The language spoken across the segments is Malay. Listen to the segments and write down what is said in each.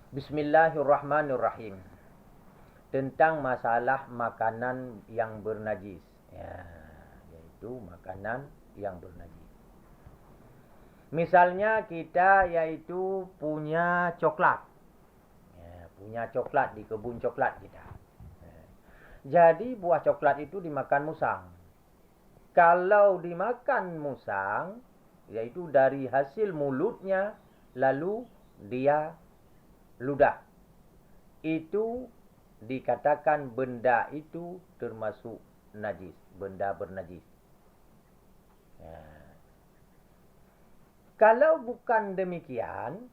Bismillahirrahmanirrahim. Tentang masalah makanan yang bernajis. Ya, yaitu makanan yang bernajis. Misalnya kita yaitu punya coklat. Ya, punya coklat di kebun coklat kita. Ya. Jadi buah coklat itu dimakan musang. Kalau dimakan musang, yaitu dari hasil mulutnya, lalu dia ludah. Itu dikatakan benda itu termasuk najis. Benda bernajis. Ya. Kalau bukan demikian,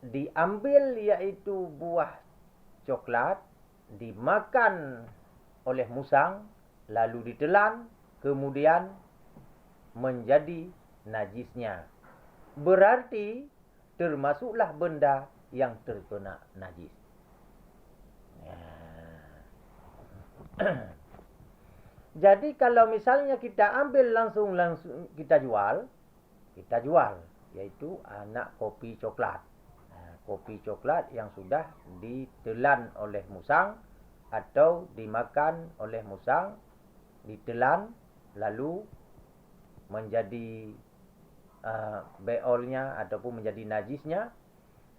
diambil yaitu buah coklat, dimakan oleh musang, lalu ditelan, kemudian menjadi najisnya. Berarti termasuklah benda yang terkena najis. Ya. Jadi kalau misalnya kita ambil langsung kita jual, yaitu anak kopi coklat. Kopi coklat yang sudah ditelan oleh musang atau dimakan oleh musang, ditelan lalu menjadi beolnya ataupun menjadi najisnya,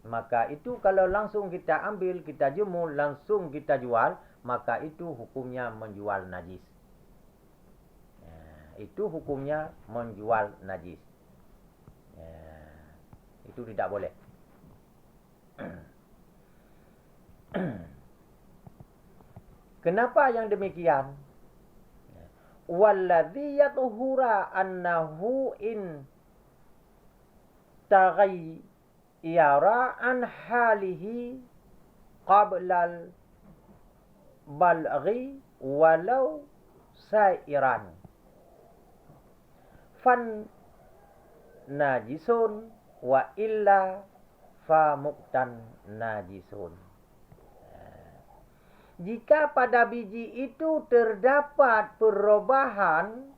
maka itu kalau langsung kita ambil, kita jemur, langsung kita jual, maka itu hukumnya menjual najis. Itu hukumnya menjual najis. Itu tidak boleh. Kenapa yang demikian? Walladhi yatuhura annahu in taghayyara an halihi qablal balghi walau sairan fan najisun wa illa fa muqtan najisun. Jika pada biji itu terdapat perubahan,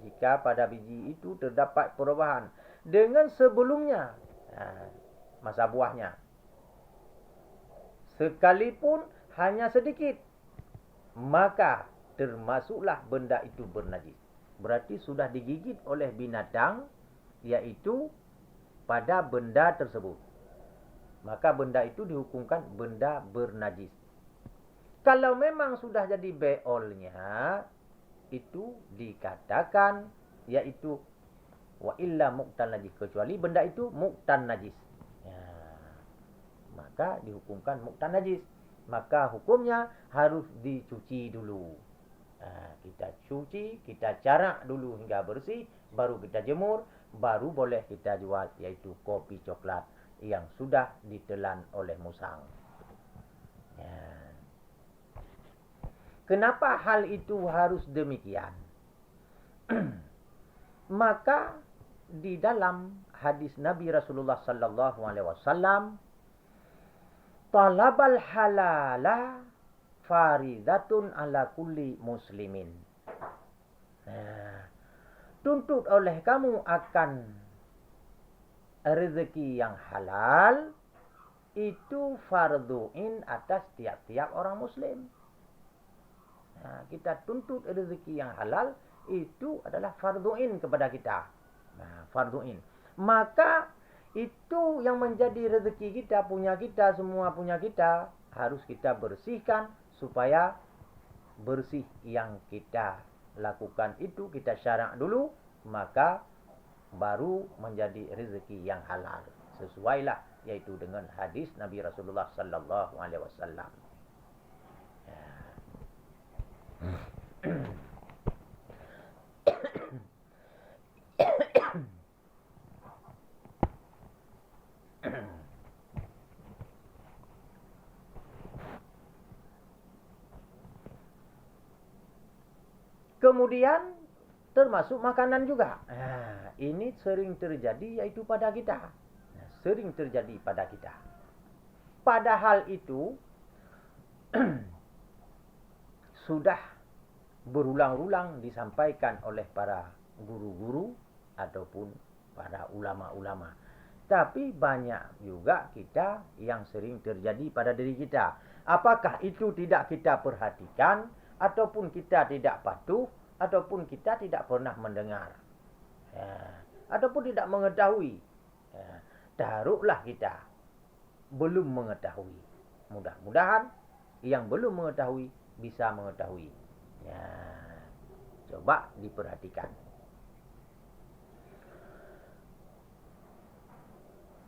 jika pada biji itu terdapat perubahan dengan sebelumnya, masa buahnya, sekalipun hanya sedikit, maka termasuklah benda itu bernajis. Berarti sudah digigit oleh binatang, yaitu pada benda tersebut. Maka benda itu dihukumkan benda bernajis. Kalau memang sudah jadi beolnya, itu dikatakan yaitu wa illa muqtan najis, kecuali benda itu muqtan najis. Ya. Maka dihukumkan muqtan najis. Maka hukumnya harus dicuci dulu. Kita cuci, kita carak dulu hingga bersih, baru kita jemur, baru boleh kita jual, yaitu kopi coklat yang sudah ditelan oleh musang. Ya. Kenapa hal itu harus demikian? Maka di dalam hadis Nabi Rasulullah sallallahu alaihi wasallam, talabal halala faridatun ala kulli muslimin. Tuntut oleh kamu akan rezeki yang halal itu fardhu'in atas tiap-tiap orang muslim. Kita tuntut rezeki yang halal itu adalah fardhu'in kepada kita. Fardhu'in. Maka itu yang menjadi rezeki kita, punya kita, semua punya kita, harus kita bersihkan supaya bersih yang kita lakukan itu kita syarak dulu, maka baru menjadi rezeki yang halal. Sesuailah yaitu dengan hadis Nabi Rasulullah sallallahu alaihi wasallam. Kemudian termasuk makanan juga. Ini sering terjadi yaitu pada kita. Sering terjadi pada kita. Padahal itu sudah berulang-ulang disampaikan oleh para guru-guru ataupun para ulama-ulama. Tapi banyak juga kita yang sering terjadi pada diri kita. Apakah itu tidak kita perhatikan, ataupun kita tidak patuh, ataupun kita tidak pernah mendengar, ataupun tidak mengetahui. Taruhlah kita belum mengetahui. Mudah-mudahan yang belum mengetahui bisa mengetahui. Coba diperhatikan.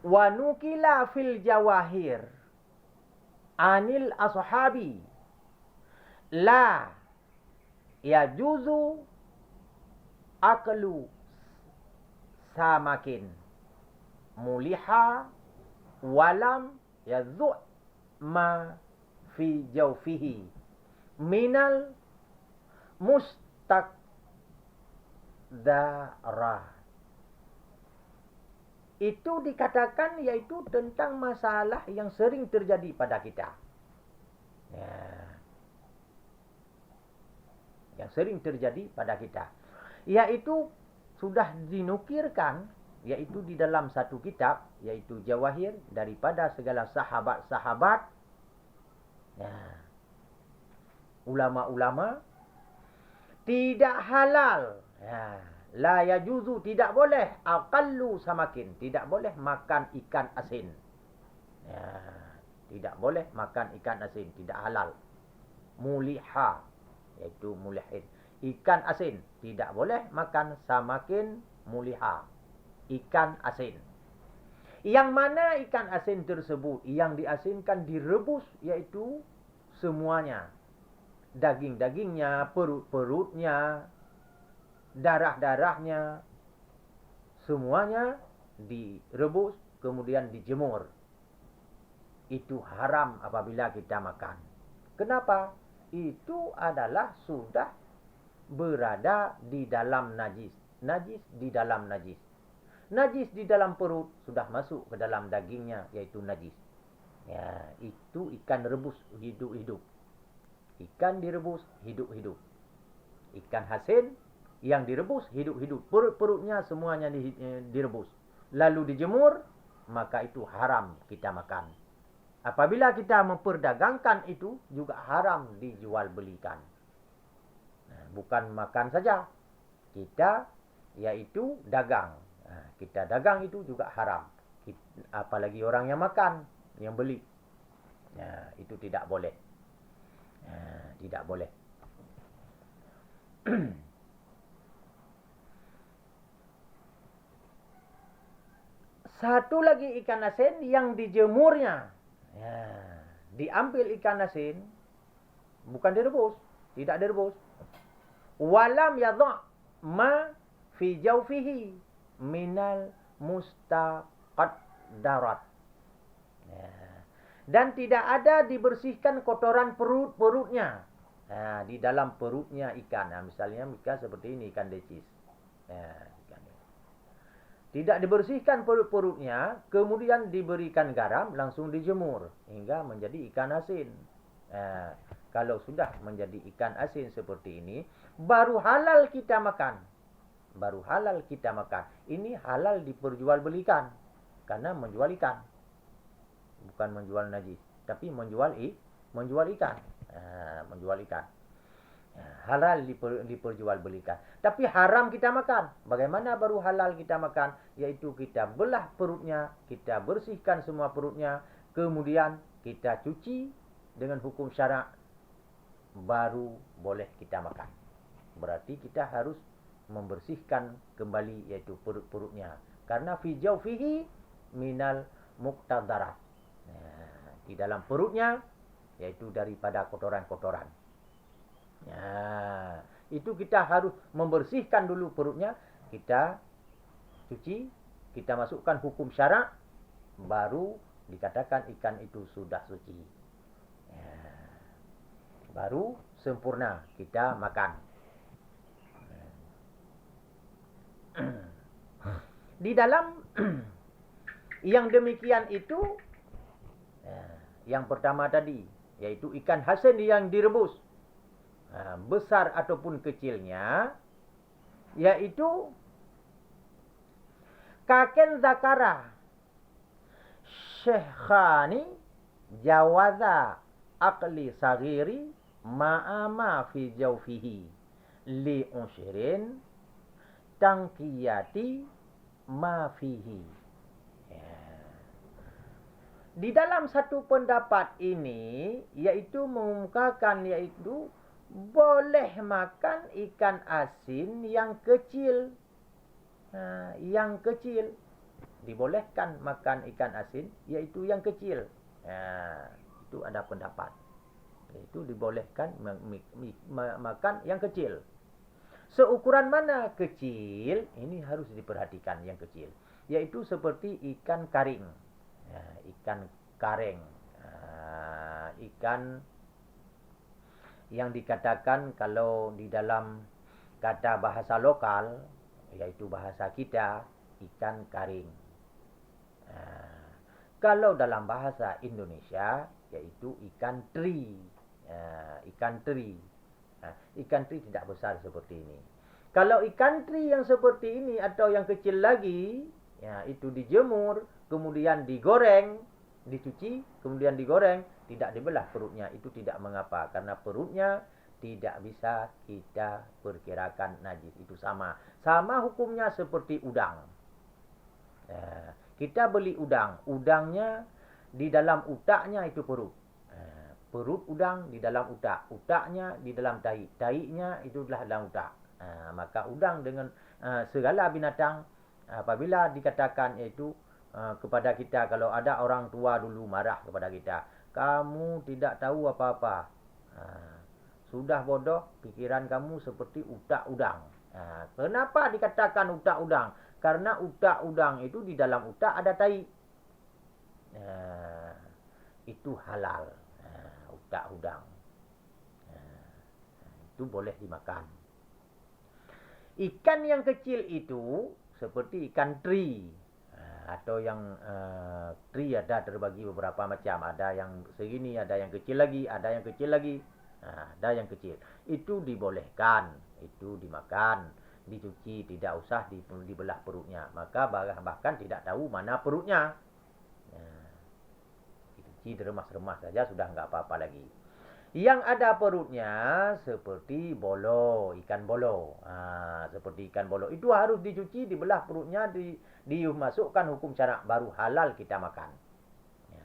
Wa nukila fil jawahir anil ashabi la yajuzu aklu samakin muliha walam yadhu' ma fi jawfihi minal mustaqdarah. Itu dikatakan yaitu tentang masalah yang sering terjadi pada kita. Yang sering terjadi pada kita. Yaitu sudah dinukirkan, yaitu di dalam satu kitab, yaitu Jawahir, daripada segala sahabat-sahabat, ulama-ulama, tidak halal. La yajuzu, tidak boleh. Aqallu samakin, tidak boleh makan ikan asin. Tidak boleh makan ikan asin, tidak halal. Muliha, yaitu mulihin, ikan asin, tidak boleh makan samakin muliha, ikan asin. Yang mana ikan asin tersebut yang diasinkan direbus, yaitu semuanya. Daging-dagingnya, perut-perutnya, darah-darahnya, semuanya direbus kemudian dijemur. Itu haram apabila kita makan. Kenapa? Itu adalah sudah berada di dalam najis. Najis di dalam najis. Najis di dalam perut sudah masuk ke dalam dagingnya, yaitu najis. Itu ikan rebus hidup-hidup. Ikan direbus hidup-hidup. Ikan hasin yang direbus hidup-hidup. Perut-perutnya semuanya direbus. Lalu dijemur, maka itu haram kita makan. Apabila kita memperdagangkan itu, juga haram dijual belikan. Bukan makan saja. Kita, yaitu dagang. Kita dagang itu juga haram. Apalagi orang yang makan, yang beli. Itu tidak boleh. Tidak boleh. Satu lagi ikan asin yang dijemurnya. Diambil ikan asin, bukan direbus, tidak direbus. Walam yadha' ma fi jawfihi minal mustaqdarat. Dan tidak ada dibersihkan kotoran perut-perutnya. Di dalam perutnya ikan. Misalnya ikan seperti ini, ikan decis. Tidak dibersihkan perut-perutnya, kemudian diberikan garam, langsung dijemur hingga menjadi ikan asin. Kalau sudah menjadi ikan asin seperti ini, baru halal kita makan. Baru halal kita makan. Ini halal diperjualbelikan. Karena menjual ikan. Bukan menjual najis. Tapi menjual ikan. Menjual ikan. Halal diperjualbelikan. Tapi haram kita makan. Bagaimana baru halal kita makan? Yaitu kita belah perutnya, kita bersihkan semua perutnya, kemudian kita cuci dengan hukum syarak, baru boleh kita makan. Berarti kita harus membersihkan kembali, yaitu perut-perutnya. Karena fi jawfihi minal muqtadarat. Di dalam perutnya, yaitu daripada kotoran-kotoran. Itu kita harus membersihkan dulu perutnya, kita cuci, kita masukkan hukum syarak, baru dikatakan ikan itu sudah suci. Baru sempurna kita makan. Di dalam yang demikian itu, yang pertama tadi, yaitu ikan hasin yang direbus, besar ataupun kecilnya, yaitu Kaken zakara syekhani jawaza aqli sagiri ma'ama fi jawfihi li unshirin tangkiyati ma fihi. Di dalam satu pendapat ini, iaitu mengumumkakan, iaitu boleh makan ikan asin yang kecil. Yang kecil. Dibolehkan makan ikan asin, iaitu yang kecil. Itu ada pendapat. Itu dibolehkan makan yang kecil. Seukuran mana kecil? Ini harus diperhatikan yang kecil. Iaitu seperti ikan karing. Ikan kareng, ikan yang dikatakan kalau di dalam kata bahasa lokal, yaitu bahasa kita, ikan karing. Kalau dalam bahasa Indonesia, yaitu ikan teri. Ikan teri. Ikan teri tidak besar seperti ini. Kalau ikan teri yang seperti ini atau yang kecil lagi, itu dijemur, kemudian digoreng, dicuci, kemudian digoreng, tidak dibelah perutnya. Itu tidak mengapa, karena perutnya tidak bisa kita perkirakan najis. Itu sama. Sama hukumnya seperti udang. Kita beli udang. Udangnya di dalam utaknya itu perut. Perut udang di dalam utak. Utaknya di dalam tahi. Tahinya itu adalah dalam utak. Maka udang dengan segala binatang, apabila dikatakan iaitu kepada kita, kalau ada orang tua dulu marah kepada kita, kamu tidak tahu apa-apa, sudah bodoh, pikiran kamu seperti utak udang. Kenapa dikatakan utak udang? Karena utak udang itu di dalam utak ada tai. Itu halal. Utak udang itu boleh dimakan. Ikan yang kecil itu seperti ikan teri, atau yang teri ada terbagi beberapa macam. Ada yang segini, ada yang kecil lagi, ada yang kecil lagi, ada yang kecil. Itu dibolehkan, itu dimakan, dicuci, tidak usah dibelah perutnya. Maka bahkan tidak tahu mana perutnya. Dicuci, diremas-remas saja, sudah enggak apa-apa lagi. Yang ada perutnya seperti bolo, ikan bolo. Seperti ikan bolo. Itu harus dicuci, dibelah perutnya, dimasukkan hukum syarak, baru halal kita makan.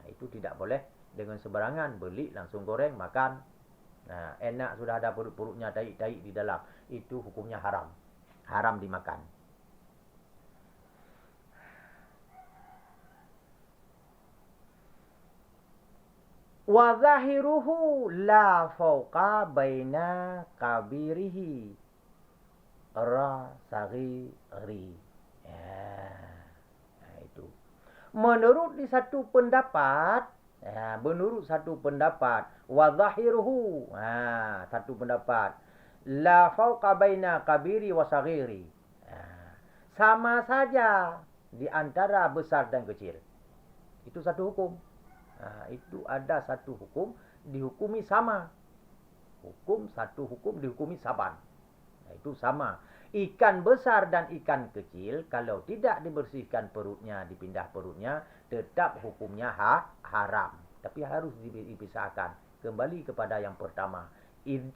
Itu tidak boleh dengan sembarangan beli langsung goreng makan. Enak sudah ada perut-perutnya, tahi-tahi di dalam. Itu hukumnya haram. Haram dimakan. Wa zahiruhu la fauqa baina kabirihi ra saghiri. Itu. Menurut satu pendapat, wa zahiruhu, satu pendapat, la fauqa baina kabiri wa saghiri. Sama saja di antara besar dan kecil. Itu satu hukum. Itu ada satu hukum dihukumi sama. Satu hukum dihukumi saban. Itu sama. Ikan besar dan ikan kecil, kalau tidak dibersihkan perutnya, dipindah perutnya, tetap hukumnya haram. Tapi harus dipisahkan. Kembali kepada yang pertama.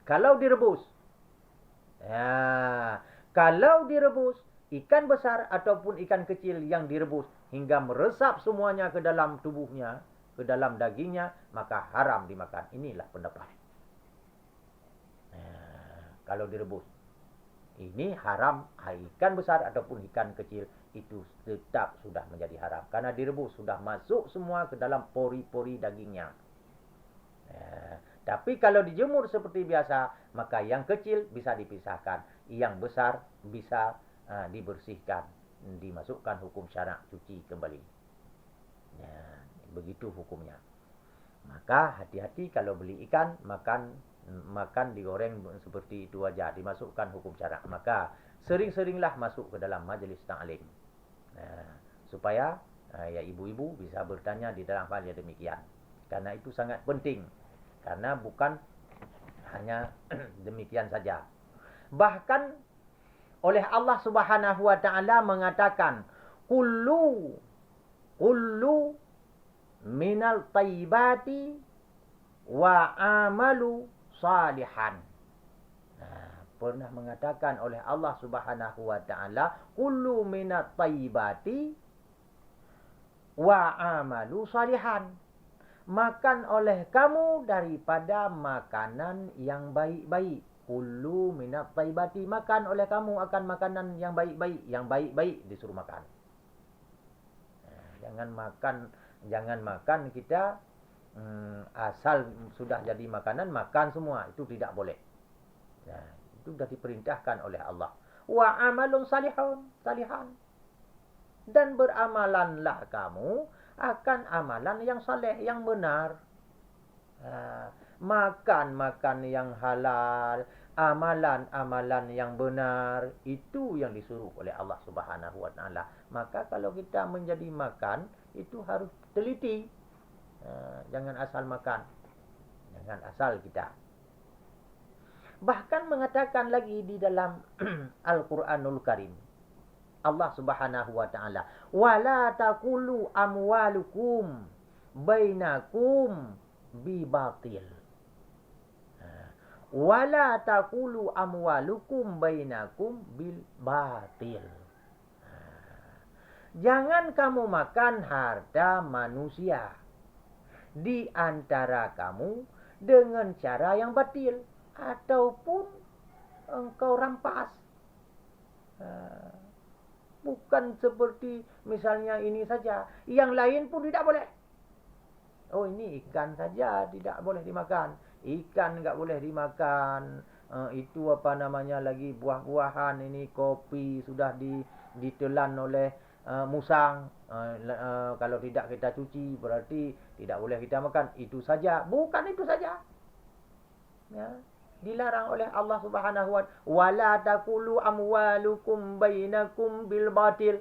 Kalau direbus. Kalau direbus, ikan besar ataupun ikan kecil yang direbus hingga meresap semuanya ke dalam tubuhnya, ke dalam dagingnya, maka haram dimakan. Inilah pendapat. Kalau direbus, ini haram. Ikan besar ataupun ikan kecil itu tetap sudah menjadi haram, karena direbus sudah masuk semua ke dalam pori-pori dagingnya. Tapi kalau dijemur seperti biasa, maka yang kecil bisa dipisahkan, yang besar bisa dibersihkan, dimasukkan hukum syarak, cuci kembali. Begitu hukumnya. Maka hati-hati kalau beli ikan, makan digoreng seperti itu aja, dimasukkan hukum syarak. Maka sering-seringlah masuk ke dalam majlis ta'lim, supaya ya ibu-ibu bisa bertanya di dalam hal yang demikian. Karena itu sangat penting. Karena bukan hanya demikian saja. Bahkan oleh Allah Subhanahu wa taala mengatakan, kullu minal taibati wa amalu salihan. Pernah mengatakan oleh Allah Subhanahu wa taala, kullu minat taibati wa amalu salihan. Makan oleh kamu daripada makanan yang baik-baik. Kullu minat taibati, makan oleh kamu akan makanan yang baik-baik. Yang baik-baik disuruh makan. Jangan makan kita asal sudah jadi makanan makan semua, itu tidak boleh. Itu sudah diperintahkan oleh Allah. Wa amalun salihan. Dan beramalanlah kamu akan amalan yang saleh, yang benar. Makan yang halal, amalan yang benar, itu yang disuruh oleh Allah Subhanahu wa taala. Maka kalau kita menjadi makan, itu harus teliti. Jangan asal makan. Jangan asal kita. Bahkan mengatakan lagi di dalam Al-Quranul Karim, Allah Subhanahu wa taala, wala taqulu amwalukum bainakum bibatil. Wala taqulu amwalukum bainakum bil batil. Jangan kamu makan harta manusia di antara kamu dengan cara yang batil, ataupun engkau rampas. Bukan seperti misalnya ini saja, yang lain pun tidak boleh. Oh, ini ikan saja tidak boleh dimakan. Ikan enggak boleh dimakan. Itu apa namanya lagi, buah-buahan, ini kopi sudah ditelan oleh musang. Kalau tidak kita cuci berarti tidak boleh kita makan. Itu saja. Bukan itu saja. Ya, dilarang oleh Allah Subhanahu wa taala, wala taqulu amwalukum bainakum bil batil.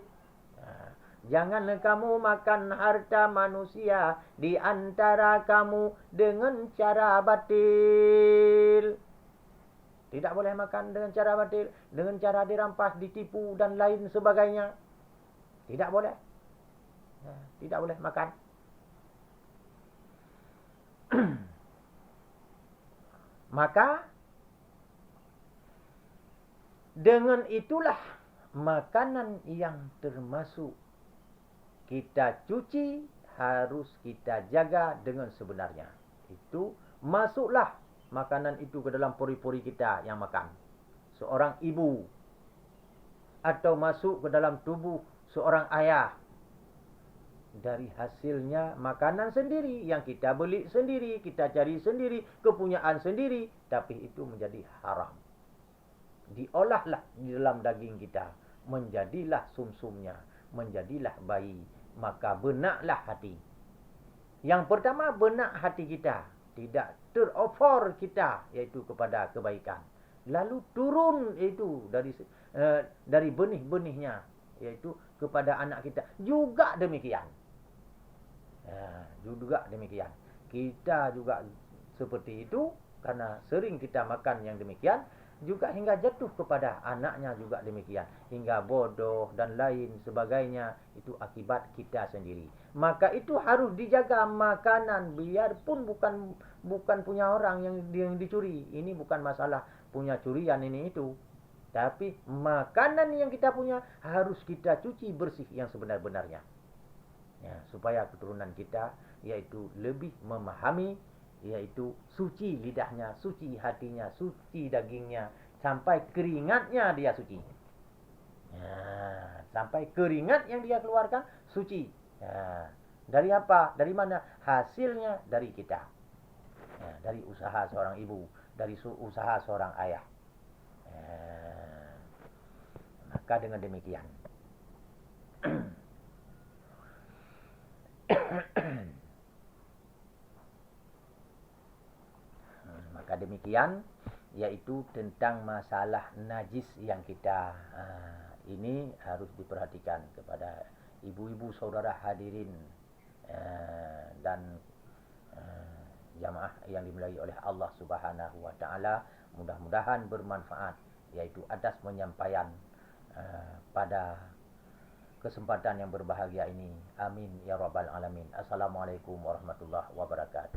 Jangan kamu makan harta manusia di antara kamu dengan cara batil. Tidak boleh makan dengan cara batil, dengan cara dirampas, ditipu dan lain sebagainya. Tidak boleh. Tidak boleh makan. Maka dengan itulah makanan yang termasuk kita cuci harus kita jaga dengan sebenarnya. Itu masuklah makanan itu ke dalam pori-pori kita yang makan. Seorang ibu atau masuk ke dalam tubuh seorang ayah. Dari hasilnya makanan sendiri yang kita beli sendiri, kita cari sendiri, kepunyaan sendiri, tapi itu menjadi haram. Diolahlah di dalam daging kita, menjadilah sumsumnya, menjadilah bayi, maka benaklah hati. Yang pertama, benak hati kita, tidak terover kita, yaitu kepada kebaikan. Lalu turun itu dari benih-benihnya, yaitu kepada anak kita. Juga demikian. Juga demikian. Kita juga seperti itu, karena sering kita makan yang demikian, juga hingga jatuh kepada anaknya juga demikian. Hingga bodoh dan lain sebagainya, itu akibat kita sendiri. Maka itu harus dijaga makanan, biarpun bukan punya orang yang dicuri. Ini bukan masalah punya curian ini itu. Tapi makanan yang kita punya harus kita cuci bersih yang sebenar-benarnya. Ya, supaya keturunan kita yaitu lebih memahami, yaitu suci lidahnya, suci hatinya, suci dagingnya, sampai keringatnya dia suci. Ya, sampai keringat yang dia keluarkan suci. Ya, dari apa? Dari mana? Hasilnya dari kita. Ya, dari usaha seorang ibu, dari usaha seorang ayah. Ya, maka dengan demikian maka demikian yaitu tentang masalah najis yang kita ini harus diperhatikan kepada ibu-ibu saudara hadirin dan jamaah yang dimuliai oleh Allah Subhanahu wa taala. Mudah-mudahan bermanfaat, yaitu atas penyampaian pada kesempatan yang berbahagia ini. Amin ya rabbal alamin. Assalamualaikum warahmatullahi wabarakatuh.